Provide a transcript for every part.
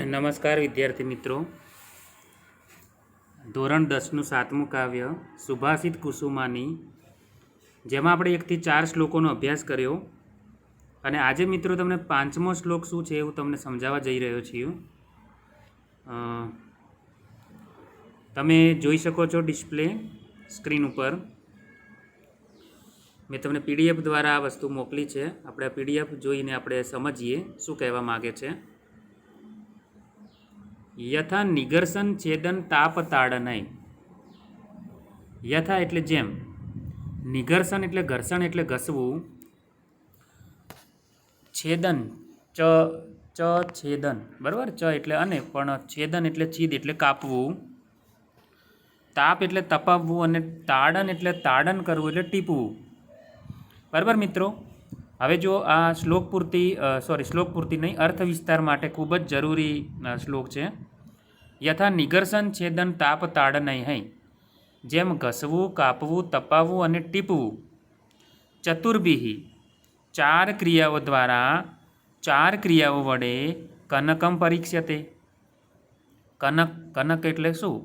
નમસ્કાર વિદ્યાર્થી મિત્રો. ધોરણ 10નું 7મું કાવ્ય સુભાષિત કુસુમાની, જેમાં આપણે 1 થી 4 શ્લોકોનો અભ્યાસ કર્યો અને આજે મિત્રો તમને 5મો શ્લોક શું છે એવું તમને સમજાવવા જઈ રહ્યો છું. તમે જોઈ શકો છો ડિસ્પ્લે સ્ક્રીન ઉપર. મેં તમને PDF દ્વારા આ વસ્તુ મોકલી છે. આપણે આ PDF જોઈને આપણે સમજીએ શું કહેવા માગે છે. યથા નિગર્શન છેદન તાપ તાડનય. યથા એટલે જેમ, નિગર્શન એટલે ઘર્ષણ એટલે ઘસવું, છેદન છેદન બરાબર, એટલે અને પણ છેદન એટલે છિદ એટલે કાપવું, તાપ એટલે તપાવવું અને તાડન એટલે તાડન કરવું એટલે ટીપવું. બરાબર મિત્રો. હવે જો આ શ્લોક પૂર્તિ નહીં, અર્થ વિસ્તાર માટે ખૂબ જ જરૂરી શ્લોક છે. યથા નિગર્શન છેદન તાપ તાડનય હૈ. જેમ ઘસવું, કાપવું, તપાવવું અને ટીપવું. ચતુર્ભિઃ 4 ક્રિયાઓ દ્વારા, 4 ક્રિયાઓ વડે કનકમ પરીક્ષ્યતે. કનક એટલે શું?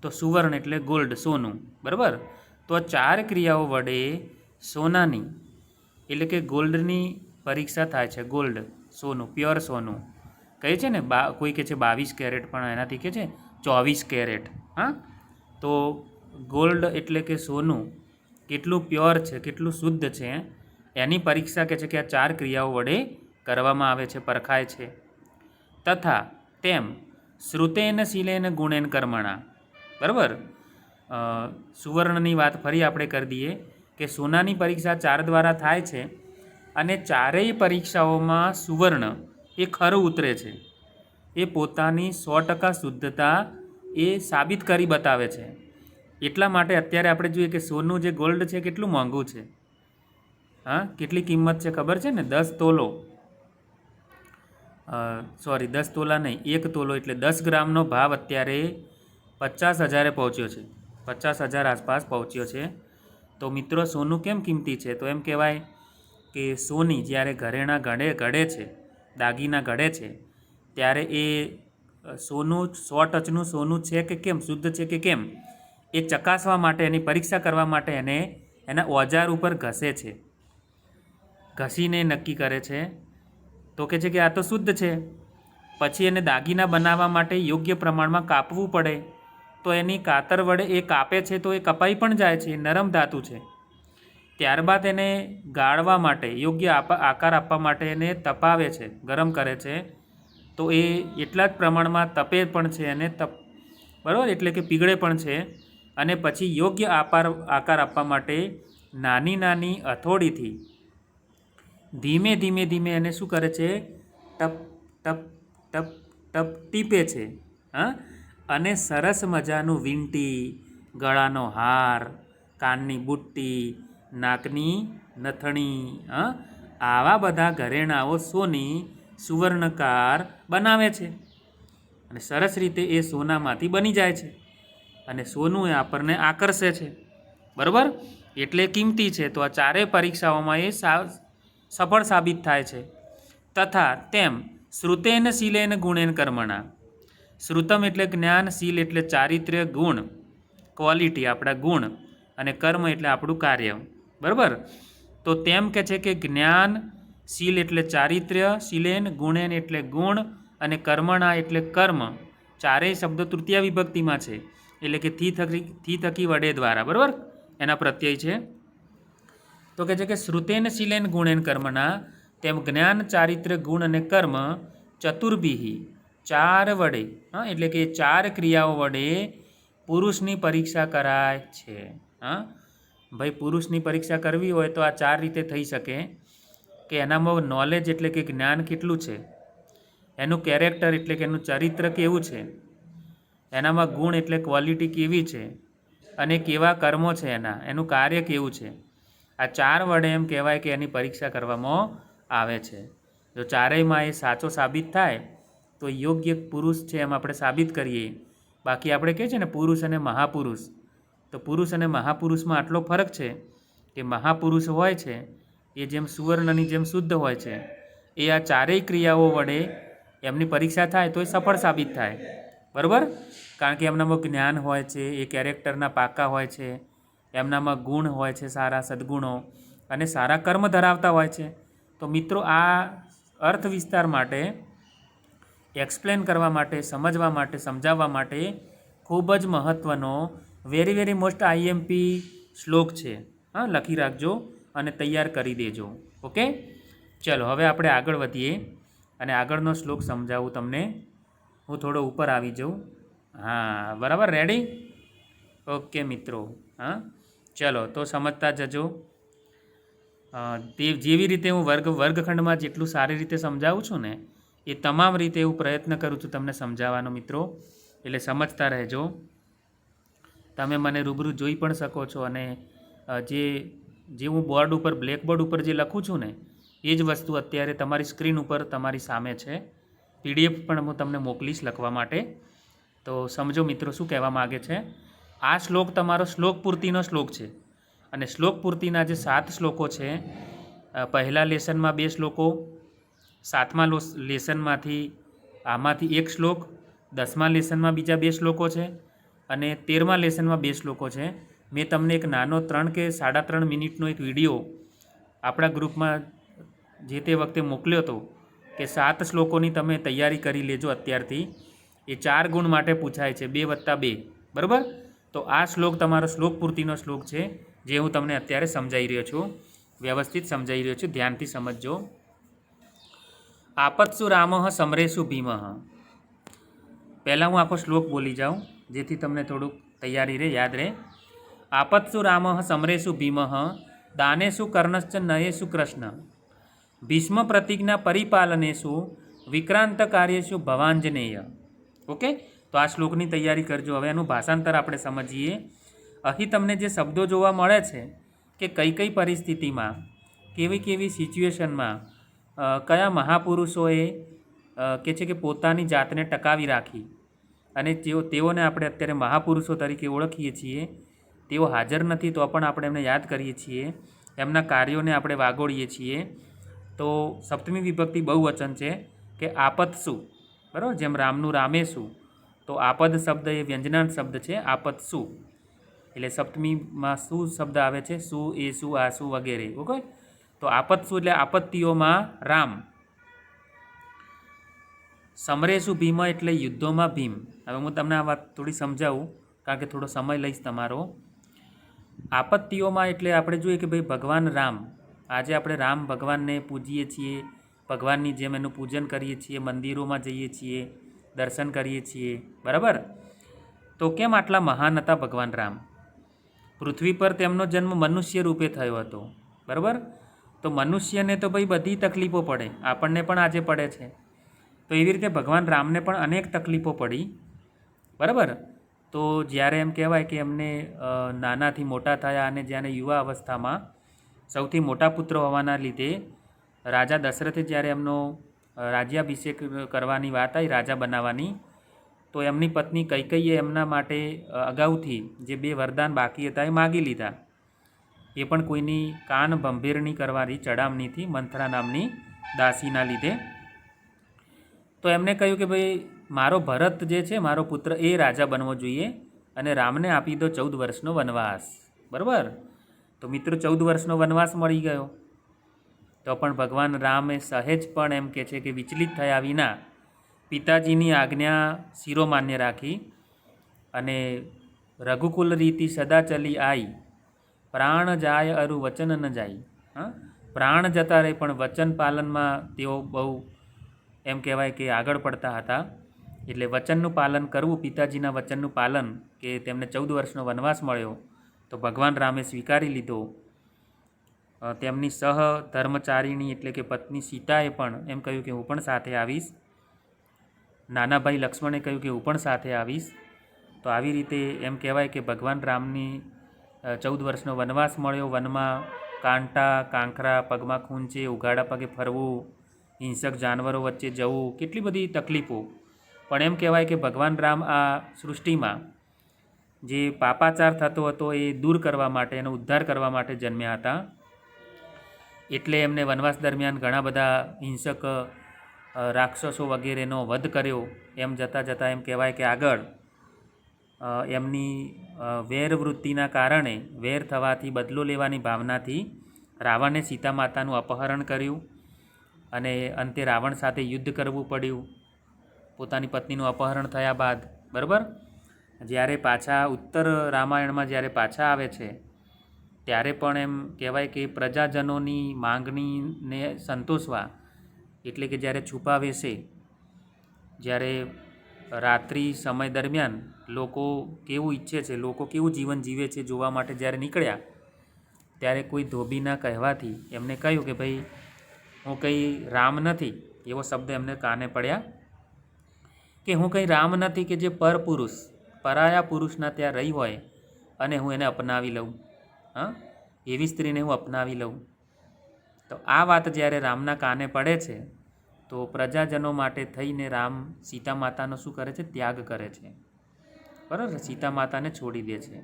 તો સુવર્ણ એટલે ગોલ્ડ, સોનું. બરાબર. તો 4 ક્રિયાઓ વડે સોનાની એટલે કે ગોલ્ડની પરીક્ષા થાય છે. ગોલ્ડ, સોનું, પ્યોર સોનું કહે છે ને. કોઈ કહે છે 22 કેરેટ, પણ એનાથી કહે છે 24 કેરેટ. હા, તો ગોલ્ડ એટલે કે સોનું કેટલું પ્યોર છે, કેટલું શુદ્ધ છે, એની પરીક્ષા કહે છે કે આ 4 ક્રિયાઓ વડે કરવામાં આવે છે, પરખાય છે. તથા તેમ શ્રુતેન શીલેન ગુણેન કર્મણા. બરાબર. સુવર્ણની વાત ફરી આપણે કરી દઈએ કે સોનાની પરીક્ષા 4 દ્વારા થાય છે અને 4ય પરીક્ષાઓમાં સુવર્ણ એ ખરું ઉતરે છે. એ પોતાની 100% શુદ્ધતા એ સાબિત કરી બતાવે છે. એટલા માટે અત્યારે આપણે જોઈએ કે સોનું જે ગોલ્ડ છે કેટલું મોંઘું છે. હા, કેટલી કિંમત છે ખબર છે ને? 10 તોલો, 10 તોલા નહીં, 1 તોલો એટલે 10 ગ્રામનો ભાવ અત્યારે 50,000 પહોંચ્યો છે. 50,000 આસપાસ પહોંચ્યો છે. તો મિત્રો સોનું કેમ કિંમતી છે? તો એમ કહેવાય કે સોની જ્યારે ઘરેણાં ઘડે છે, દાગીના ઘડે છે, ત્યારે એ સોનું 100% સોનું છે કે કેમ, શુદ્ધ છે કે કેમ, એ ચકાસવા માટે, એની પરીક્ષા કરવા માટે એને એના ઓજાર ઉપર ઘસે છે. ઘસીને નક્કી કરે છે. તો કહે છે કે આ તો શુદ્ધ છે. પછી એને દાગીના બનાવવા માટે યોગ્ય પ્રમાણમાં કાપવું પડે. તો એની કાતર વડે એ કાપે છે તો એ કપાઈ પણ જાય છે. નરમ ધાતુ છે. ત્યારબાદ એને ગાળવા માટે, યોગ્ય આકાર આપવા માટે એને તપાવે છે, ગરમ કરે છે. તો એ એટલા જ પ્રમાણમાં તપે પણ છે અને બરાબર, એટલે કે પીગળે પણ છે. અને પછી યોગ્ય આકાર આપવા માટે નાની નાની હથોડીથી ધીમે ધીમે એને શું કરે છે? ટપ ટપ ટપ ટપ ટીપે છે. હા, અને સરસ મજાનું વીંટી, ગળાનો હાર, કાનની બુટ્ટી, નાકની નથણી, આવા બધા ઘરેણાઓ સોની સુવર્ણકાર બનાવે છે. અને સરસ રીતે એ સોનામાંથી બની જાય છે અને સોનું એ આપણને આકર્ષે છે. બરાબર. એટલે કિંમતી છે. તો આ 4 પરીક્ષાઓમાં એ સફળ સાબિત થાય છે. તથા તેમ શ્રુતેન શીલેન ગુણેન કર્મણા. શ્રુતમ એટલે જ્ઞાન, શીલ એટલે ચારિત્ર્ય, ગુણ ક્વોલિટી આપણા ગુણ, અને કર્મ એટલે આપણું કાર્ય. બરાબર. તો તેમ કહે છે કે જ્ઞાન, શીલ એટલે ચારિત્ર્ય, શીલેન ગુણેન એટલે ગુણ, અને કર્મણા એટલે કર્મ. 4 શબ્દો તૃતીય વિભક્તિમાં છે, એટલે કે થી થકી વડે દ્વારા. બરાબર, એના પ્રત્યય છે. તો કહે છે કે શ્રુતેન શીલેન ગુણેન કર્મણા, તેમ જ્ઞાન, ચારિત્ર્ય, ગુણ અને કર્મ ચતુર્ભિઃ 4 વડે, એટલે કે 4 ક્રિયાઓ વડે પુરુષની પરીક્ષા કરાય છે. ભાઈ, પુરુષની પરીક્ષા કરવી હોય તો આ 4 રીતે થઈ શકે કે એનામાં નોલેજ એટલે કે જ્ઞાન કેટલું છે, એનું કેરેક્ટર એટલે કે એનું ચરિત્ર કેવું છે, એનામાં ગુણ એટલે ક્વોલિટી કેવી છે, અને કેવા કર્મો છે એનું કાર્ય કેવું છે. આ 4 વડે એમ કહેવાય કે એની પરીક્ષા કરવામાં આવે છે. જો 4માં એ સાચો સાબિત થાય તો યોગ્ય પુરુષ છે એમ આપણે સાબિત કરીએ. બાકી આપણે કહીએ છીએ ને પુરુષ અને મહાપુરુષ, તો પુરુષ અને મહાપુરુષમાં આટલો ફરક છે કે મહાપુરુષ હોય છે એ જેમ સુવર્ણની જેમ શુદ્ધ હોય છે, એ આ 4 ક્રિયાઓ વડે એમની પરીક્ષા થાય તો એ સફળ સાબિત થાય, બરાબર? કારણ કે એમનામાં જ્ઞાન હોય છે, એ કેરેક્ટરના પાકા હોય છે, એમનામાં ગુણ હોય છે, સારા સદ્ગુણો અને સારા કર્મ ધરાવતા હોય છે. તો મિત્રો આ અર્થ વિસ્તાર માટે એક્સપ્લેન કરવા માટે, સમજવા માટે, સમજાવવા માટે ખૂબ જ મહત્ત્વનો વેરી વેરી મોસ્ટ આઈએમપી શ્લોક છે. હા, લખી રાખજો અને તૈયાર કરી દેજો. ઓકે, ચલો હવે આપણે આગળ વધીએ અને આગળનો શ્લોક સમજાવું તમને. હું થોડો ઉપર આવી જાઉં. હા, બરાબર, રેડી? ઓકે મિત્રો, હા ચલો તો સમજતા જજો. તે જેવી રીતે હું વર્ગખંડમાં જેટલું સારી રીતે સમજાવું છું ને એ તમામ રીતે હું પ્રયત્ન કરું છું તમને સમજાવવાનો મિત્રો, એટલે સમજતા રહેજો. તમે મને રૂબરૂ જોઈ પણ શકો છો અને જે હું બોર્ડ ઉપર બ્લેકબોર્ડ ઉપર જે લખું છું ને એ જ વસ્તુ અત્યારે તમારી સ્ક્રીન ઉપર તમારી સામે છે. PDF પણ હું તમને મોકલીશ લખવા માટે. તો સમજો મિત્રો શું કહેવા માગે છે. આ શ્લોક તમારો શ્લોક પૂર્તિનો શ્લોક છે અને શ્લોક પૂર્તિના જે 7 શ્લોકો છે, પહેલા લેસનમાં 2 શ્લોકો, 7મા લેસનમાંથી આમાંથી 1 શ્લોક, 10મા લેસનમાં બીજા 2 શ્લોકો છે અને 13મા લેસનમાં 2 શ્લોકો છે. મેં તમને એક નાનો 3 કે 3.5 મિનિટનો એક વિડીયો આપણા ગ્રુપમાં જે તે વખતે મોકલ્યો હતો કે 7 શ્લોકોની તમે તૈયારી કરી લેજો અત્યારથી. એ 4 ગુણ માટે પૂછાય છે, 2 + 2, બરાબર? તો આ શ્લોક તમારો શ્લોક પૂર્તિનો શ્લોક છે જે હું તમને અત્યારે સમજાવી રહ્યો છું, વ્યવસ્થિત સમજાવી રહ્યો છું, ધ્યાનથી સમજજો. આપત્સુ રામઃ સમરેશુ ભીમઃ. પહેલાં હું આખો શ્લોક બોલી જાઉં જેથી તમને થોડુંક તૈયારી રહે, યાદ રહે. આપત્સુ રામઃ સમરેશુ ભીમઃ દાનેશુ કર્ણશ્ચ નયેશુ કૃષ્ણ ભીષ્મ પ્રતિજ્ઞા પરિપાલનેશુ વિક્રાંત કાર્યેશુ ભવાંજનેય. ઓકે, તો આ શ્લોકની તૈયારી કરજો. હવે એનું ભાષાંતર આપણે સમજીએ. અહીં તમને જે શબ્દો જોવા મળે છે કે કઈ કઈ પરિસ્થિતિમાં, કેવી કેવી સિચ્યુએશનમાં કયા મહાપુરુષોએ કે છે કે પોતાની જાતને ટકાવી રાખી અને તેઓને આપણે અત્યારે મહાપુરુષો તરીકે ઓળખીએ છીએ. તેઓ હાજર નથી તો પણ આપણે એમને યાદ કરીએ છીએ, એમના કાર્યોને આપણે વાગોળીએ છીએ. તો સપ્તમી વિભક્તિ બહુવચન છે કે આપત્સુ, બરાબર? જેમ રામનું રામેશુ, તો આપદ શબ્દ એ વ્યંજનાંત શબ્દ છે, આપત્સુ એટલે સપ્તમીમાં શું શબ્દ આવે છે? સુ, એસુ, આસુ વગેરે. ઓકે, તો આપત્સુ એટલે આપત્તિઓમાં રામ. સમરેશુ ભીમ એટલે યુદ્ધોમાં ભીમ. હવે હું તમને આ વાત થોડી સમજાવું કારણ કે થોડો સમય લઈશ તમારો. આપત્તિઓમાં એટલે આપણે જોઈએ કે ભાઈ ભગવાન રામ, આજે આપણે રામ ભગવાનને પૂજીએ છીએ, ભગવાનની જેમ એનું પૂજન કરીએ છીએ, મંદિરોમાં જઈએ છીએ, દર્શન કરીએ છીએ, બરાબર? તો કેમ આટલા મહાન હતા ભગવાન રામ? પૃથ્વી પર તેમનો જન્મ મનુષ્ય રૂપે થયો હતો, બરાબર? તો મનુષ્યને તો ભાઈ બધી તકલીફો પડે, આપણને પણ આજે પડે છે. તો એવી રીતે ભગવાન રામને પણ અનેક તકલીફો પડી, બરાબર? તો જ્યારે એમ કહેવાય કે એમને નાનાથી મોટા થયા અને જ્યારે યુવા અવસ્થામાં સૌથી મોટા પુત્ર હોવાના લીધે રાજા દશરથે જ્યારે એમનો રાજ્યાભિષેક કરવાની વાત આવી, રાજા બનાવવાની, તો એમની પત્ની કૈકેયીએ એમના માટે અગાઉથી જે 2 વરદાન બાકી હતા એ માગી લીધા. એ પણ કોઈની કાન ભંભેરણી કરવાની ચડામણીથી, મંથરા નામની દાસીના લીધે. તો એમને કહ્યું કે ભાઈ મારો ભરત જે છે, મારો પુત્ર, એ રાજા બનવો જોઈએ અને રામને આપી દો 14 વર્ષનો વનવાસ, બરાબર? તો મિત્રો 14 વર્ષનો વનવાસ મળી ગયો. તો પણ ભગવાન રામે સહેજ પણ એમ કહે છે કે વિચલિત થયા વિના પિતાજીની આજ્ઞા શિરોમાન્ય રાખી અને રઘુકુલ રીતિ સદા ચલી આઈ, પ્રાણ જાય અરુ વચન ન જાય. હા, પ્રાણ જતા રહે પણ વચન પાલનમાં તેઓ બહુ એમ કહેવાય કે આગળ પડતા હતા. એટલે વચનનું પાલન કરવું, પિતાજીના વચનનું પાલન, કે તેમને 14 વર્ષનો વનવાસ મળ્યો તો ભગવાન રામે સ્વીકારી લીધો. તેમની સહધર્મચારિણી એટલે કે પત્ની સીતાએ પણ એમ કહ્યું કે હું પણ સાથે આવીશ. નાના ભાઈ લક્ષ્મણે કહ્યું કે હું પણ સાથે આવીશ. તો આવી રીતે એમ કહેવાય કે ભગવાન રામની 14 વર્ષનો વનવાસ મળ્યો. વનમાં કાંટા, કાંકરા, પગમાં ખૂંચે, ઉઘાડા પગે ફરવું, હિંસક જાનવરો વચ્ચે જવું, કેટલી બધી તકલીફો. પણ એમ કહેવાય કે ભગવાન રામ આ સૃષ્ટિમાં જે પાપાચાર થતો હતો એ દૂર કરવા માટે, એનો ઉદ્ધાર કરવા માટે જન્મ્યા હતા. એટલે એમને વનવાસ દરમિયાન ઘણા બધા હિંસક રાક્ષસો વગેરેનો વધ કર્યો. એમ જતાં જતાં એમ કહેવાય કે આગળ એમની વેરવૃત્તિના કારણે વેર થવાથી બદલો લેવાની ભાવનાથી રાવણે સીતા માતાનું અપહરણ કર્યું અને અંતે રાવણ સાથે યુદ્ધ કરવું પડ્યું પોતાની પત્નીનું અપહરણ થયા બાદ. બરાબર. જ્યારે પાછા ઉત્તર રામાયણમાં જ્યારે પાછા આવે છે ત્યારે પણ એમ કહેવાય કે પ્રજાજનોની માંગણીને સંતોષવા, એટલે કે જ્યારે છુપા વેશે, જ્યારે રાત્રિ સમય દરમિયાન લોકો કેવું ઈચ્છે છે, લોકો કેવું જીવન જીવે છે જોવા માટે જ્યારે નીકળ્યા, ત્યારે કોઈ ધોબીના કહેવાથી એમને કહ્યું કે ભાઈ હું કંઈ રામ નથી. એવો શબ્દ એમને કાને પડ્યા કે હું કંઈ રામ નથી કે જે પરપુરુષ પરાયા પુરુષના ત્યાં રહી હોય અને હું એને અપનાવી લઉં. હા, એવી સ્ત્રીને હું અપનાવી લઉં. તો આ વાત જ્યારે રામના કાને પડે છે તો પ્રજાજનો માટે થઈને રામ સીતા માતાનો શું કરે છે? ત્યાગ કરે છે. બરાબર. સીતા માતાને છોડી દે છે.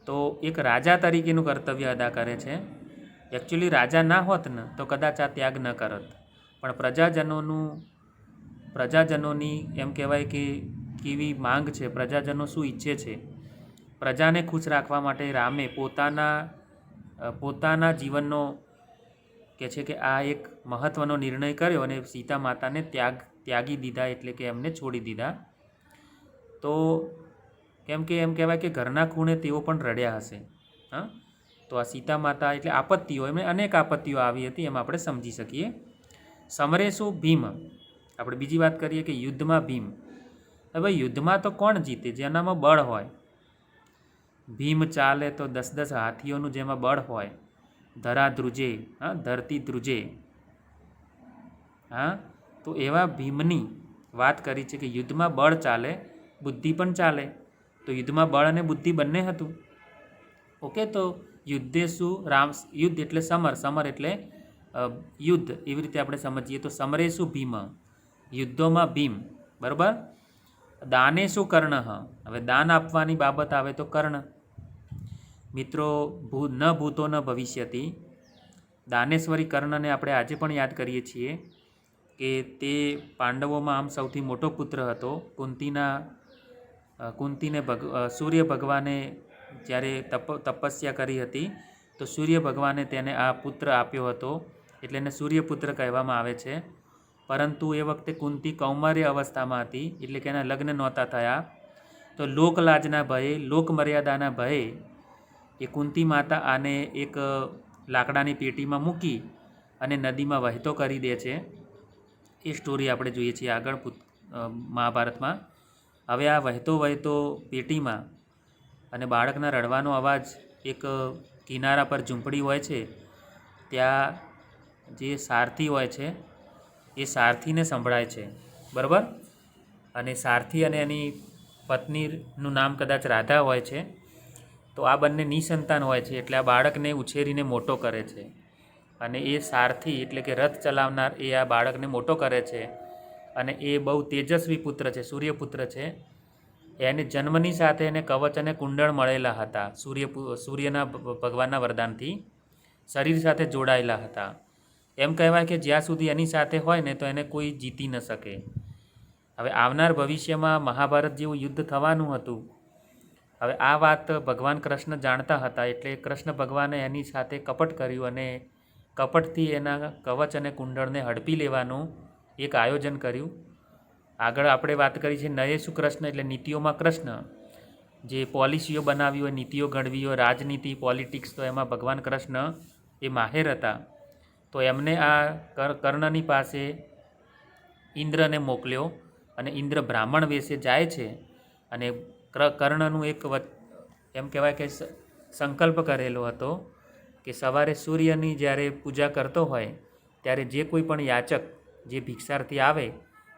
તો એક રાજા તરીકેનું કર્તવ્ય અદા કરે છે. એકચ્યુઅલી રાજા ના હોત ને તો કદાચ આ ત્યાગ ન કરત, પણ પ્રજાજનોની એમ કહેવાય કે કેવી માંગ છે, પ્રજાજનો શું ઈચ્છે છે, પ્રજાને ખુશ રાખવા માટે રામે પોતાના જીવનનો કે છે કે આ એક મહત્ત્વનો નિર્ણય કર્યો અને સીતા માતાને ત્યાગી દીધા, એટલે કે એમને છોડી દીધા. તો કેમ કે એમ કહેવાય કે ઘરના ખૂણે તેઓ પણ રડ્યા હશે. હા, તો આ સીતા માતા એટલે આપત્તિઓ, એમને અનેક આપત્તિઓ આવી હતી એમ આપણે સમજી શકીએ. સમરેશુ ભીમ. આપણે બીજી વાત કરીએ કે યુદ્ધમાં ભીમ. હવે યુદ્ધમાં તો કોણ જીતે? જેનામાં બળ હોય. ભીમ ચાલે તો 10-10 હાથીઓનું જેમાં બળ હોય, ધરા ધ્રુજે, હા, ધરતી ધ્રુજે. હા, તો એવા ભીમની વાત કરી છે કે યુદ્ધમાં બળ ચાલે, બુદ્ધિ પણ ચાલે. તો યુદ્ધમાં બળ અને બુદ્ધિ બંને હતું. ઓકે. તો યુદ્ધે શું? યુદ્ધ એટલે સમર, સમર એટલે યુદ્ધ, એવી રીતે આપણે સમજીએ તો સમરેશુ ભીમ, યુદ્ધોમાં ભીમ. બરાબર. દાનેશુ કર્ણ. હવે દાન આપવાની બાબત આવે તો કર્ણ. મિત્રો, ન ભૂતો ન ભવિષ્યતિ. દાનેશ્વરી કર્ણને આપણે આજે પણ યાદ કરીએ છીએ કે તે પાંડવોમાં આમ સૌથી મોટો પુત્ર હતો. કુંતીને સૂર્ય ભગવાને જ્યારે તપસ્યા કરી હતી તો સૂર્ય ભગવાને તેને આ પુત્ર આપ્યો હતો, એટલે એને સૂર્યપુત્ર કહેવામાં આવે છે. પરંતુ એ વખતે કુંતી કૌમાર્ય અવસ્થામાં હતી, એટલે કે એના લગ્ન નહોતા થયા. તો લોકલાજના ભયે, લોકમર્યાદાના ભયે એ કુંતી માતા આને એક લાકડાની પેટીમાં મૂકી અને નદીમાં વહેતો કરી દે છે. એ સ્ટોરી આપણે જોઈએ છીએ આગળ મહાભારતમાં. હવે આ વહેતો વહેતો પેટીમાં અને બાળકના રડવાનો અવાજ એક કિનારા પર ઝૂંપડી હોય છે ત્યાં જે સારથી હોય છે એ સારથીને સંભળાય છે. બરાબર. અને સારથી અને એની પત્નીનું નામ કદાચ રાધા હોય છે. તો આ બંને નિસંતાન હોય છે, એટલે આ બાળકને ઉછેરીને મોટો કરે છે. અને એ સારથી એટલે કે રથ ચલાવનાર એ આ બાળકને મોટો કરે છે. અને એ બહુ તેજસ્વી પુત્ર છે, સૂર્યપુત્ર છે. એને જન્મની સાથે એને કવચ અને કુંડળ મળેલા હતા. સૂર્યના ભગવાનના વરદાનથી શરીર સાથે જોડાયેલા હતા. એમ કહેવાય કે જ્યાં સુધી એની સાથે હોય ને તો એને કોઈ જીતી ન શકે. હવે આવનાર ભવિષ્યમાં મહાભારત જેવું યુદ્ધ થવાનું હતું. હવે આ વાત ભગવાન કૃષ્ણ જાણતા હતા, એટલે કૃષ્ણ ભગવાને એની સાથે કપટ કર્યું અને કપટથી એના કવચ અને કુંડળને હડપી લેવાનું એક આયોજન કર્યું. આગળ આપણે વાત કરી છે નયેશુ કૃષ્ણ, એટલે નીતિઓમાં કૃષ્ણ. જે પોલિસીઓ બનાવી હોય, નીતિઓ ઘડવી હોય, રાજનીતિ, પોલિટિક્સ, તો એમાં ભગવાન કૃષ્ણ એ માહેર હતા. તો એમને આ કર્ણની પાસે ઇન્દ્રને મોકલ્યો અને ઇન્દ્ર બ્રાહ્મણ વેશે જાય છે અને કર્ણનું એક એમ કહેવાય કે સંકલ્પ કરેલો હતો કે સવારે સૂર્યની જ્યારે પૂજા કરતો હોય ત્યારે જે કોઈ પણ યાચક, જે ભિક્ષાર્થી આવે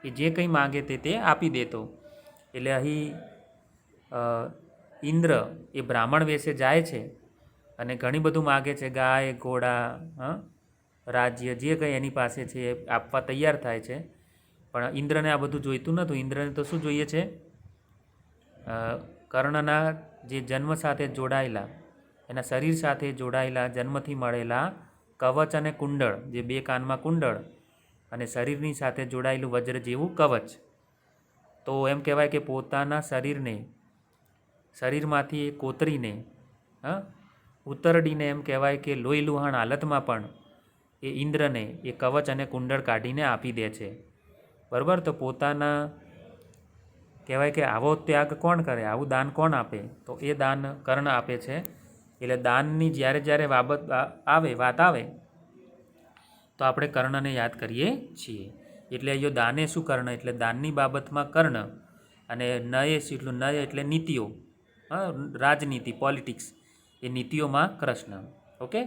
એ જે કંઈ માગે તે આપી દેતો. એટલે અહીં ઇન્દ્ર એ બ્રાહ્મણ વેશે જાય છે અને ઘણી બધું માગે છે, ગાય, ઘોડા, રાજ્ય, જે કંઈ એની પાસે છે એ આપવા તૈયાર થાય છે. પણ ઇન્દ્રને આ બધું જોઈતું નહોતું. ઇન્દ્રને તો શું જોઈએ છે? કર્ણના જે જન્મ સાથે જોડાયેલા, એના શરીર સાથે જોડાયેલા જન્મથી મળેલા કવચ અને કુંડળ, જે 2 કાનમાં કુંડળ અને શરીરની સાથે જોડાયેલું વજ્ર જેવું કવચ. તો એમ કહેવાય કે પોતાના શરીરમાંથી કોતરીને ઉતરડીને એમ કહેવાય કે લોહી લુહાણ હાલતમાં પણ એ ઇન્દ્રને એ કવચ અને કુંડળ કાઢીને આપી દે છે. બરાબર. તો પોતાના કહેવાય કે આવો ત્યાગ કોણ કરે, આવું દાન કોણ આપે? તો એ દાન કર્ણ આપે છે. એટલે દાનની જ્યારે વાત આવે તો આપણે કર્ણને યાદ કરીએ છીએ. એટલે અહીંયા દાને શું કર્ણ, એટલે દાનની બાબતમાં કર્ણ, અને નયે એટલું નય એટલે નીતિઓ, રાજનીતિ, પોલિટિક્સ, એ નીતિઓમાં કૃષ્ણ. ઓકે.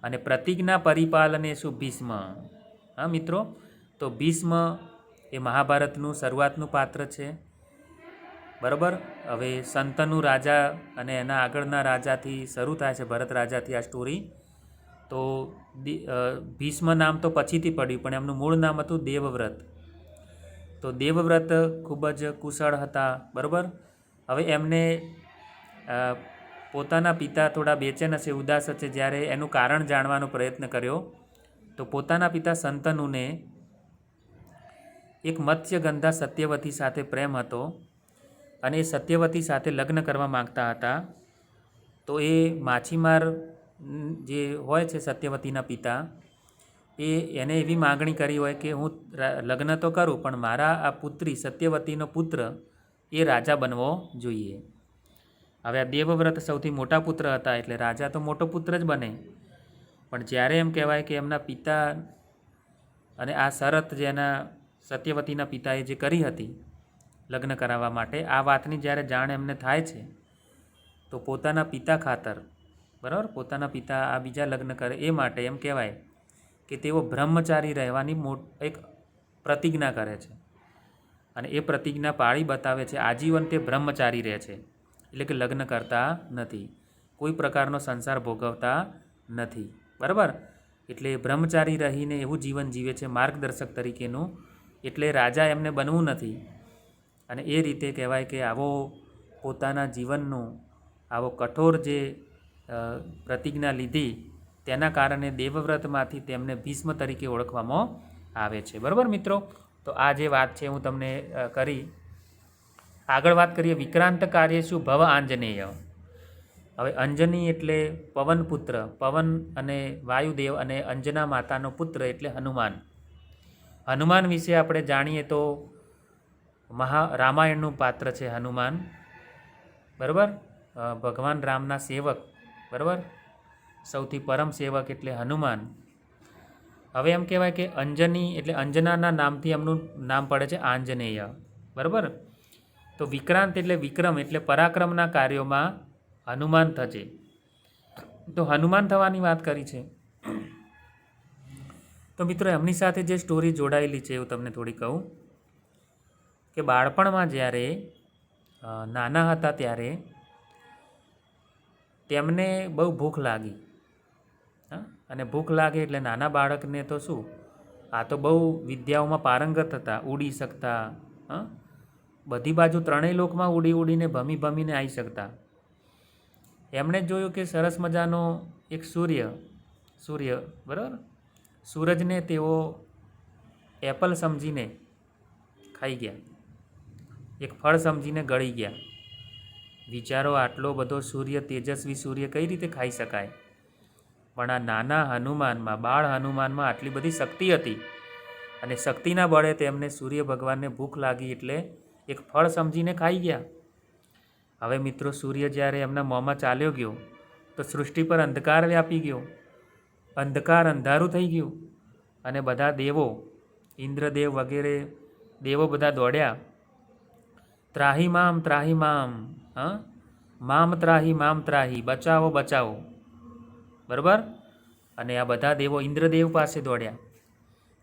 અને પ્રતિજ્ઞા પરિપાલને શું ભીષ્મ. મિત્રો, તો ભીષ્મ એ મહાભારતનું શરૂઆતનું પાત્ર છે. બરાબર. હવે સંતનુ રાજા અને એના આગળના રાજાથી શરૂ થાય છે, ભરત રાજાથી આ સ્ટોરી. તો ભીષ્મ નામ તો પછીથી પડ્યું, પણ એમનું મૂળ નામ હતું દેવવ્રત. તો દેવવ્રત ખૂબ જ કુશળ હતા. બરાબર. હવે એમને પોતાના પિતા થોડા બેચેન હશે, ઉદાસ હશે. જ્યારે એનું કારણ જાણવાનો પ્રયત્ન કર્યો તો પોતાના પિતા સંતનુને એક મત્સ્યગંધા સત્યવતી સાથે પ્રેમ હતો અને એ સત્યવતી સાથે લગ્ન કરવા માગતા હતા. તો એ માછીમાર જે હોય છે સત્યવતીના પિતા, એને એવી માગણી કરી હોય કે હું લગ્ન તો કરું, પણ મારા આ પુત્રી સત્યવતીનો પુત્ર એ રાજા બનવો જોઈએ. હવે આ દેવવ્રત સૌથી મોટા પુત્ર હતા, એટલે રાજા તો મોટો પુત્ર જ બને. પણ જ્યારે એમ કહેવાય કે એમના પિતા અને આ શરત જેના સત્યવતીના પિતાએ જે કરી હતી લગ્ન કરાવવા માટે, આ વાતની જ્યારે જાણ એમને થાય છે તો પોતાના પિતા ખાતર, બરાબર, પોતાના પિતા આ બીજા લગ્ન કરે એ માટે એમ કહેવાય કે તેઓ બ્રહ્મચારી રહેવાની એક પ્રતિજ્ઞા કરે છે. અને એ પ્રતિજ્ઞા પાળી બતાવે છે. આજીવન તે બ્રહ્મચારી રહે છે, એટલે કે લગ્ન કરતા નથી, કોઈ પ્રકારનો સંસાર ભોગવતા નથી. બરાબર. એટલે બ્રહ્મચારી રહીને એવું જીવન જીવે છે માર્ગદર્શક તરીકેનું. એટલે રાજા એમને બનવું નથી. અને એ રીતે કહેવાય કે આવો પોતાના જીવનનું આવો કઠોર જે પ્રતિજ્ઞા લીધી તેના કારણે દેવવ્રતમાંથી તેમને ભીષ્મ તરીકે ઓળખવામાં આવે છે. બરાબર મિત્રો. તો આ જે વાત છે હું તમને કરી. આગળ વાત કરીએ વિક્રાંત કાર્ય શું ભવ આંજનેય. હવે અંજની એટલે પવનપુત્ર, પવન અને વાયુદેવ અને અંજના માતાનો પુત્ર એટલે હનુમાન. હનુમાન વિશે આપણે જાણીએ તો રામાયણનું પાત્ર છે હનુમાન. બરાબર. ભગવાન રામના સેવક. બરાબર. સૌથી પરમ સેવક એટલે હનુમાન. હવે એમ કહેવાય કે અંજની એટલે અંજનાના નામથી એમનું નામ પડે છે આંજનેય. બરાબર. તો વિક્રાંત એટલે વિક્રમ એટલે પરાક્રમના કાર્યોમાં હનુમાન થશે. તો હનુમાન થવાની વાત કરી છે. તો મિત્રો એમની સાથે જે સ્ટોરી જોડાયેલી છે એવું તમને થોડી કહું કે બાળપણમાં જ્યારે નાના હતા ત્યારે તેમને બહુ ભૂખ લાગી. અને ભૂખ લાગે એટલે નાના બાળકને તો શું, આ તો બહુ વિદ્યાઓમાં પારંગત હતા, ઉડી શકતા, બધી બાજુ ત્રણેય લોકમાં ઉડીને ભમીને આવી શકતા. એમણે જોયું કે સરસ મજાનો એક સૂર્ય બરાબર, સૂરજને તેઓ એપલ સમજીને ખાઈ ગયા, એક ફળ સમજીને ગળી ગયા. વિચારો, આટલો બધો સૂર્ય, તેજસ્વી સૂર્ય કઈ રીતે ખાઈ શકાય? પણ આ નાના હનુમાનમાં, બાળ હનુમાનમાં આટલી બધી શક્તિ હતી અને શક્તિના બળે તેમને સૂર્ય ભગવાનને ભૂખ લાગી એટલે એક ફળ સમજીને ખાઈ ગયા. હવે મિત્રો સૂર્ય જ્યારે એમના મોંમાં ચાલ્યો ગયો તો સૃષ્ટિ પર અંધકાર વ્યાપી ગયો, અંધારું થઈ ગયું. અને બધા દેવો, ઇન્દ્રદેવ વગેરે દેવો બધા દોડ્યા, ત્રાહી મામ ત્રાહી, બચાવો. બરાબર. અને આ બધા દેવો ઇન્દ્રદેવ પાસે દોડ્યા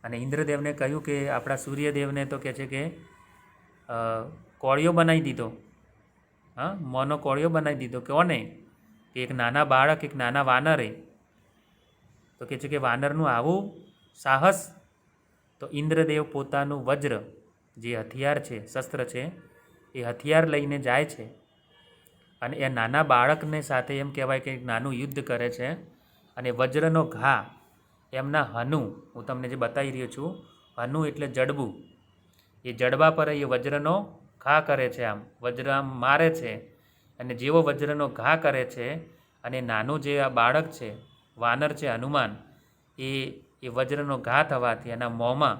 અને ઇન્દ્રદેવને કહ્યું કે આપણા સૂર્યદેવને તો કહે છે કે કોળિયો બનાવી દીધો, મોનો કોળિયો બનાવી દીધો. કોને? કે એક નાના બાળક, એક નાના વાનરે. તો કહે છે કે વાનરનું આવું સાહસ. તો ઇન્દ્રદેવ પોતાનું વજ્ર, જે હથિયાર છે, શસ્ત્ર છે, એ હથિયાર લઈને જાય છે અને એ નાના બાળકને સાથે એમ કહેવાય કે એક નાનું યુદ્ધ કરે છે. અને વજ્રનો ઘા એમના હું તમને જે બતાવી રહ્યો છું, હનુ એટલે જડબું, એ જડબા પર એ વજ્રનો ઘા કરે છે, આમ વજ્ર આમ મારે છે, અને જેવો વજ્રનો ઘા કરે છે અને નાનું જે આ બાળક છે, વાનર છે હનુમાન, એ વજ્રનો ઘા થવાથી એના મોંમાં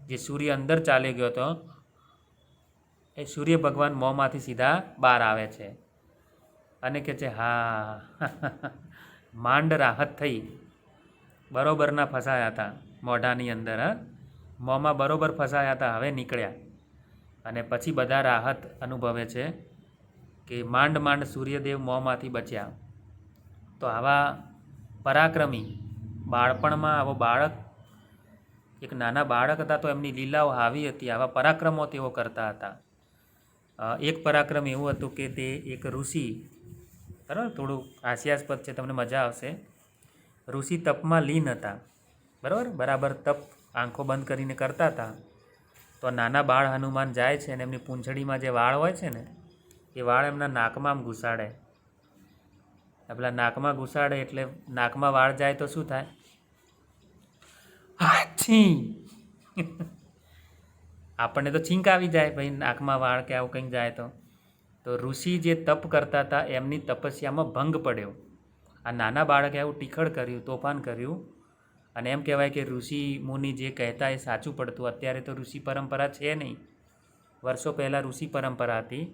જે સૂર્ય અંદર ચાલી ગયો હતો એ સૂર્ય ભગવાન મોંમાંથી સીધા બહાર આવે છે અને કહે છે હા માંડ રાહત થઈ, બરોબરના ફસાયા હતા મોઢાની અંદર, મોંમાં બરોબર ફસાયા હતા, હવે નીકળ્યા. અને પછી બધા રાહત અનુભવે છે કે માંડ માંડ સૂર્યદેવ મોંમાંથી બચ્યા. તો આવા પરાક્રમી બાળપણમાં આવો બાળક, એક નાના બાળક હતા તો એમની લીલાઓ હાવી હતી, આવા પરાક્રમો તેઓ કરતા હતા. એક પરાક્રમ એવું હતું કે તે એક ઋષિ, બરાબર, થોડું હાસ્યાસ્પદ છે, તમને મજા આવશે. ઋષિ તપમાં લીન હતા, બરાબર તપ આંખો બંધ કરીને કરતા હતા. તો નાના બાળ હનુમાન જાય છે અને એમની પૂંછડીમાં જે વાળ હોય છે ને એ વાળ એમના નાકમાં આમ ઘુસાડે. પેલા નાકમાં ઘુસાડે એટલે નાકમાં વાળ જાય તો શું થાય? હાછી આપણને તો છીંક આવી જાય ભાઈ, નાકમાં વાળ કે આવું કંઈક જાય તો ઋષિ જે તપ કરતા હતા એમની તપસ્યામાં ભંગ પડ્યો. આ નાના બાળકે આવું ટીખળ કર્યું, તોફાન કર્યું, અને એમ કહેવાય કે ઋષિ મુનિ જે કહેતા એ સાચું પડતું. અત્યારે તો ઋષિ પરંપરા છે નહીં, વર્ષો પહેલાં ઋષિ પરંપરા હતી.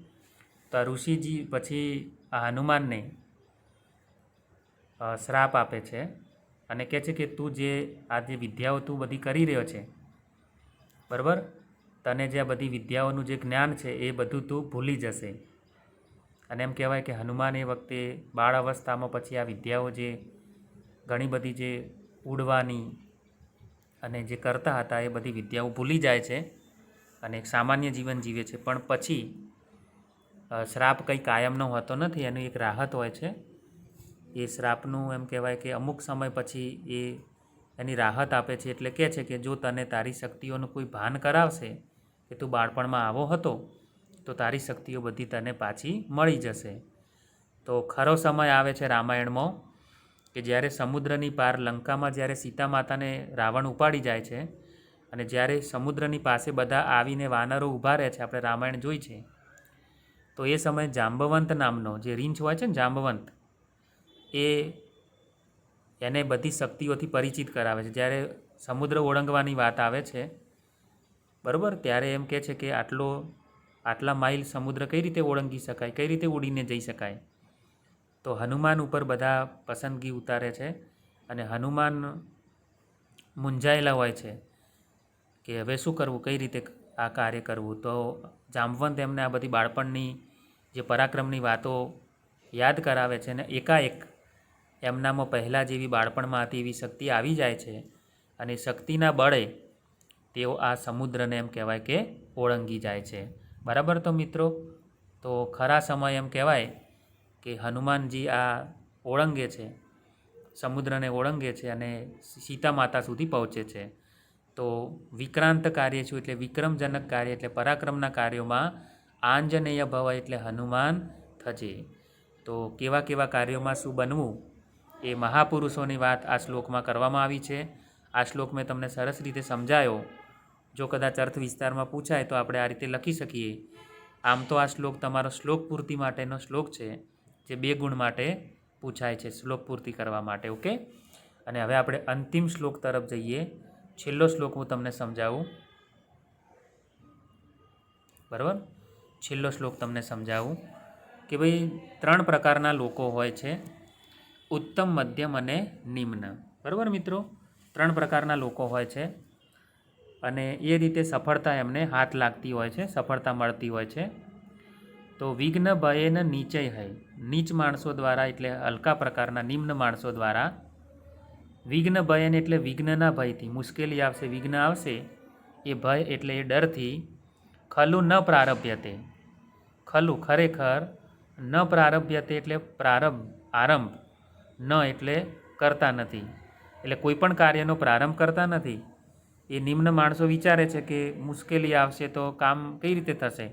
તો આ ઋષિજી પછી આ હનુમાનને શ્રાપ આપે છે અને કહે છે કે તું જે આ જે વિદ્યાઓ તું બધી કરી રહ્યો છે, બરાબર, તને જે આ બધી વિદ્યાઓનું જે જ્ઞાન છે એ બધું તું ભૂલી જશે. અને એમ કહેવાય કે હનુમાન એ વખતે બાળ અવસ્થામાં પછી આ વિદ્યાઓ જે ઘણી બધી જે ઉડવાની અને જે કરતા હતા એ બધી વિદ્યાઓ ભૂલી જાય છે અને એક સામાન્ય જીવન જીવે છે. પણ પછી શ્રાપ કંઈ કાયમનો હોતો નથી, એનું એક રાહત હોય છે. એ શ્રાપનું એમ કહેવાય કે અમુક સમય પછી એ એની રાહત આપે છે. એટલે કહે છે કે જો તને તારી શક્તિઓનું કોઈ ભાન કરાવશે કે તું બાળપણમાં આવો હતો તો તારી શક્તિઓ બધી તને પાછી મળી જશે. તો ખરો સમય આવે છે રામાયણમાં કે જ્યારે સમુદ્રની પાર લંકામાં જ્યારે સીતા માતાને રાવણ ઉપાડી જાય છે અને જ્યારે સમુદ્રની પાસે બધા આવીને વાનરો ઊભા રહે છે, આપણે રામાયણ જોઈ છે, તો એ સમયે જાંબવંત નામનો જે રીંછ હોય છે ને, જાંબવંત, એને બધી શક્તિઓથી પરિચિત કરાવે છે. જ્યારે સમુદ્ર ઓળંગવાની વાત આવે છે, બરાબર, ત્યારે એમ કહે છે કે આટલા માઇલ સમુદ્ર કઈ રીતે ઓળંગી શકાય, કઈ રીતે ઉડીને જઈ શકાય? તો હનુમાન ઉપર બધા પસંદગી ઉતારે છે અને હનુમાન મૂંઝાયેલા હોય છે કે હવે શું કરવું, કઈ રીતે આ કાર્ય કરવું. તો જાંબવંત એમને આ બધી બાળપણની જે પરાક્રમની વાતો યાદ કરાવે છે અને એકાએક એમનામાં પહેલાં જેવી બાળપણમાં હતી એવી શક્તિ આવી જાય છે અને શક્તિના બળે તેઓ આ સમુદ્રને એમ કહેવાય કે ઓળંગી જાય છે. બરાબર. તો મિત્રો, તો ખરા સમય એમ કહેવાય કે હનુમાનજી આ ઓળંગે છે, સમુદ્રને ઓળંગે છે અને સીતા માતા સુધી પહોંચે છે. તો વિક્રાંત કાર્ય શું એટલે વિક્રમજનક કાર્ય એટલે પરાક્રમના કાર્યોમાં આંજનેય ભવ એટલે હનુમાન થજે. તો કેવા કેવા કાર્યોમાં શું બનવું એ મહાપુરુષોની વાત આ શ્લોકમાં કરવામાં આવી છે. આ શ્લોક મેં તમને સરસ રીતે સમજાયો. જો કદાચ અર્થ વિસ્તારમાં પૂછાય તો આપણે આ રીતે લખી શકીએ. આમ તો આ શ્લોક તમારો શ્લોક પૂર્તિ માટેનો શ્લોક છે, જે 2 ગુણ માટે પૂછાય છે, શ્લોક પૂર્તિ કરવા માટે. ઓકે. અને હવે આપણે અંતિમ શ્લોક તરફ જઈએ. છેલ્લો શ્લોક હું તમને સમજાવું, બરાબર. છેલ્લો શ્લોક તમને સમજાવું કે ભાઈ 3 પ્રકારના લોકો હોય છે, ઉત્તમ, મધ્યમ અને નિમ્ન. બરાબર મિત્રો, 3 પ્રકારના લોકો હોય છે અને એ રીતે સફળતા એમને હાથ લાગતી હોય છે, સફળતા મળતી હોય છે. તો વિઘ્ન ભયેન નીચય હૈ, નીચ માણસો દ્વારા એટલે હલકા પ્રકારના નિમ્ન માણસો દ્વારા. વિઘ્ન ભયન એટલે વિઘ્નના ભયથી, મુશ્કેલી આવશે, વિઘ્ન આવશે, એ ભય એટલે એ ડરથી. ખલુ ન પ્રારભ્યતે, ખલુ ખરેખર, ન પ્રારભ્યતે એટલે પ્રારંભ, આરંભ, ન એટલે કરતા નથી, એટલે કોઈ પણ કાર્યનો પ્રારંભ કરતા નથી. એ નિમ્ન માણસો વિચારે છે કે મુશ્કેલી આવશે તો કામ કઈ રીતે થશે,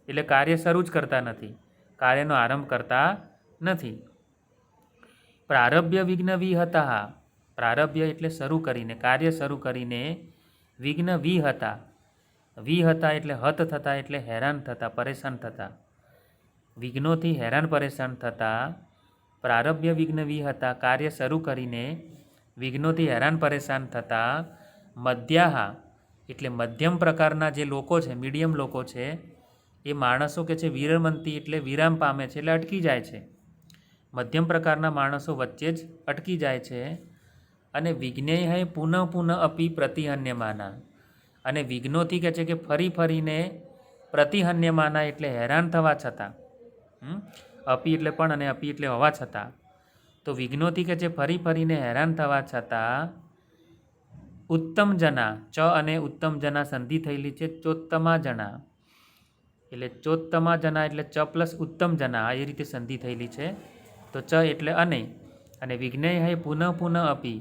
એટલે કાર્ય શરૂ જ કરતા નથી, કાર્યનો આરંભ કરતા નથી. પ્રારભ્ય વિઘ્ન વિહતા, પ્રારભ્ય એટલે શરૂ કરીને, કાર્ય શરૂ કરીને વિઘ્ન વિહતા, વિહતા એટલે હત થતા એટલે હેરાન થતા, પરેશાન થતા. વિઘ્નોથી હેરાન પરેશાન થતા, પ્રારબ્ય વિઘ્ન વિહતા, કાર્ય શરૂ કરીને વિઘ્નોથી હેરાન પરેશાન થતા, મધ્યાહા એટલે મધ્યમ પ્રકારના જે લોકો છે, મીડિયમ લોકો છે, એ માણસો કે છે વિરમંતી એટલે વિરામ પામે છે એટલે અટકી જાય છે. મધ્યમ પ્રકારના માણસો વચ્ચે જ અટકી જાય છે. અને વિઘ્નેય પુનઃ પુનઃ અપી પ્રતિહન્યમાના, અને વિઘ્નોથી કહે છે કે ફરી ફરીને પ્રતિહન્યમાના એટલે હેરાન થવા છતાં, અપી એટલે પણ અને અપી એટલે હોવા છતાં, તો વિઘ્નોથી કહે છે ફરી ફરીને હેરાન થવા છતાં, ઉત્તમ જના, ચ અને ઉત્તમ જના સંધિ થયેલી છે ચોત્તમા જના, એટલે ચોત્તમા જના એટલે ચ પ્લસ ઉત્તમ જના, એ રીતે સંધિ થયેલી છે. તો ચ એટલે અને વિઘ્નેય પુનઃ પુનઃ અપી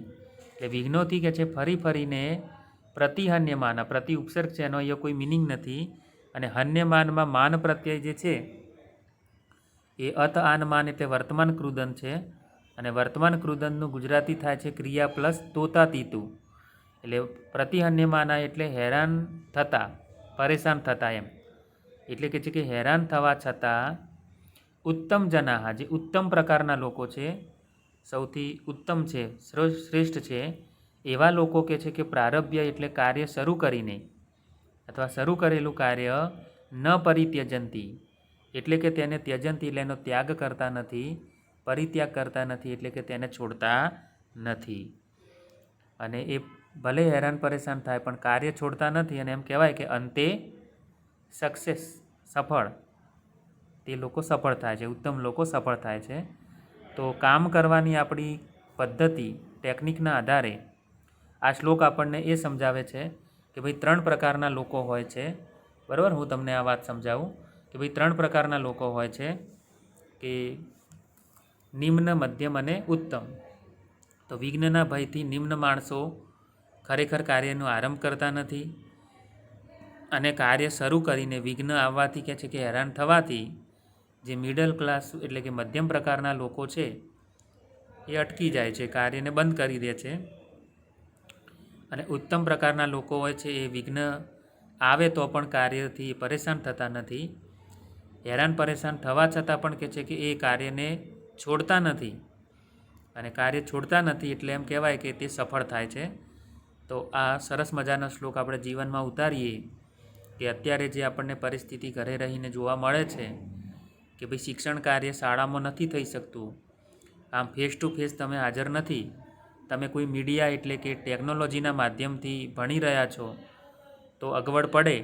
એટલે વિઘ્નોથી કે છે ફરી ફરીને પ્રતિહન્યમાન, પ્રતિ ઉપસર્ગ છે, એનો અહીંયા કોઈ મિનિંગ નથી. અને હન્યમાનમાં માન પ્રત્યય જે છે એ અત આન માન એટલે વર્તમાન કૃદન છે. અને વર્તમાન કૃદનનું ગુજરાતી થાય છે ક્રિયા પ્લસ તોતા તીતું, એટલે પ્રતિહન્યમાના એટલે હેરાન થતા, પરેશાન થતા એમ. એટલે કે છે કે હેરાન થવા છતાં ઉત્તમ જનાહા, જે ઉત્તમ પ્રકારના લોકો છે, સૌથી ઉત્તમ છે, શ્રેષ્ઠ છે, એવા લોકો કે છે કે પ્રારબ્ય એટલે કાર્ય શરૂ કરીને અથવા શરૂ કરેલું કાર્ય ન પરિત્યજંતી એટલે કે તેને ત્યજંતી એટલે એનો ત્યાગ કરતા નથી, પરિત્યાગ કરતા નથી એટલે કે તેને છોડતા નથી. અને એ ભલે હેરાન પરેશાન થાય પણ કાર્ય છોડતા નથી. અને એમ કહેવાય કે અંતે સક્સેસ, સફળ, તે લોકો સફળ થાય છે, ઉત્તમ લોકો સફળ થાય છે. તો કામ કરવાની આપણી પદ્ધતિ, ટેકનિકના આધારે આ શ્લોક આપણને એ સમજાવે છે કે ભાઈ 3 પ્રકારના લોકો હોય છે. બરાબર, હું તમને આ વાત સમજાવું કે ભાઈ 3 પ્રકારના લોકો હોય છે કે નિમ્ન, મધ્યમ અને ઉત્તમ. તો વિઘ્નના ભયથી નિમ્ન માણસો ખરેખર કાર્યનો આરંભ કરતા નથી, અને કાર્ય શરૂ કરીને વિઘ્ન આવવાથી કહે છે કે હેરાન થવાથી જે મિડલ ક્લાસ એટલે કે મધ્યમ પ્રકારના લોકો છે એ અટકી જાય છે, કાર્યને બંધ કરી દે છે. અને ઉત્તમ પ્રકારના લોકો હોય છે એ વિઘ્ન આવે તો પણ કાર્યથી પરેશાન થતા નથી, હેરાન પરેશાન થવા છતાં પણ કહે છે કે એ કાર્યને છોડતા નથી. અને કાર્ય છોડતા નથી એટલે એમ કહેવાય કે તે સફળ થાય છે. તો આ સરસ મજાનો શ્લોક આપણે જીવનમાં ઉતારીએ કે અત્યારે જે આપણને પરિસ્થિતિ ઘરે રહીને જોવા મળે છે કે ભાઈ શિક્ષણ કાર્ય શાળામાં નથી થઈ શકતું, આમ ફેસ ટુ ફેસ તમે હાજર નથી, તમે કોઈ મીડિયા એટલે કે ટેકનોલોજીના માધ્યમથી ભણી રહ્યા છો તો અગવડ પડે,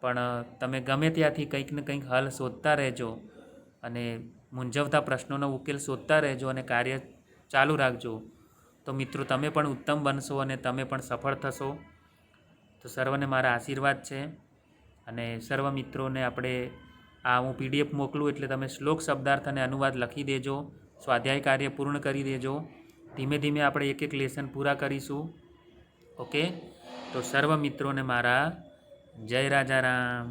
પણ તમે ગમે ત્યાંથી કંઈક ને કંઈક હલ શોધતા રહેજો અને મૂંઝવતા પ્રશ્નોનો ઉકેલ શોધતા રહેજો અને કાર્ય ચાલુ રાખજો. તો મિત્રો તમે પણ ઉત્તમ બનશો અને તમે પણ સફળ થશો. તો સર્વને મારા આશીર્વાદ છે. અને સર્વ મિત્રોને આપણે આ હું PDF મોકલું એટલે તમે શ્લોક શબ્દાર્થ અને અનુવાદ લખી દેજો, સ્વાધ્યાય કાર્ય પૂર્ણ કરી દેજો. ધીમે ધીમે આપણે એક એક લેસન પૂરા કરીશું. ઓકે, તો સર્વ મિત્રોને મારા જય રાજારામ.